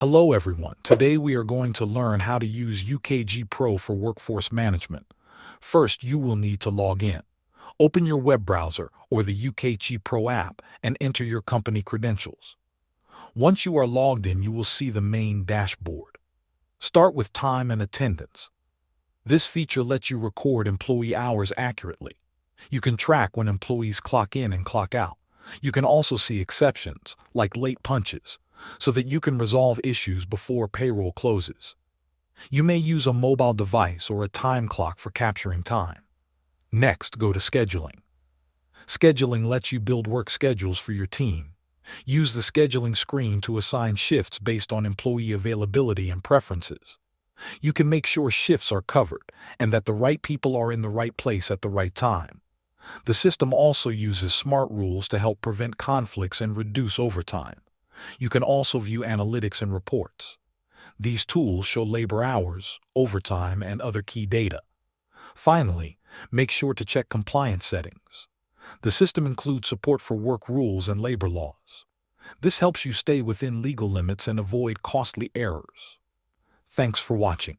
Hello everyone. Today we are going to learn how to use UKG Pro for workforce management. First, you will need to log in. Open your web browser or the UKG Pro app and enter your company credentials. Once you are logged in, you will see the main dashboard. Start with time and attendance. This feature lets you record employee hours accurately. You can track when employees clock in and clock out. You can also see exceptions, like late punches, so that you can resolve issues before payroll closes. You may use a mobile device or a time clock for capturing time. Next, go to scheduling. Scheduling lets you build work schedules for your team. Use the scheduling screen to assign shifts based on employee availability and preferences. You can make sure shifts are covered and that the right people are in the right place at the right time. The system also uses smart rules to help prevent conflicts and reduce overtime. You can also view analytics and reports. These tools show labor hours, overtime, and other key data. Finally, make sure to check compliance settings. The system includes support for work rules and labor laws. This helps you stay within legal limits and avoid costly errors. Thanks for watching.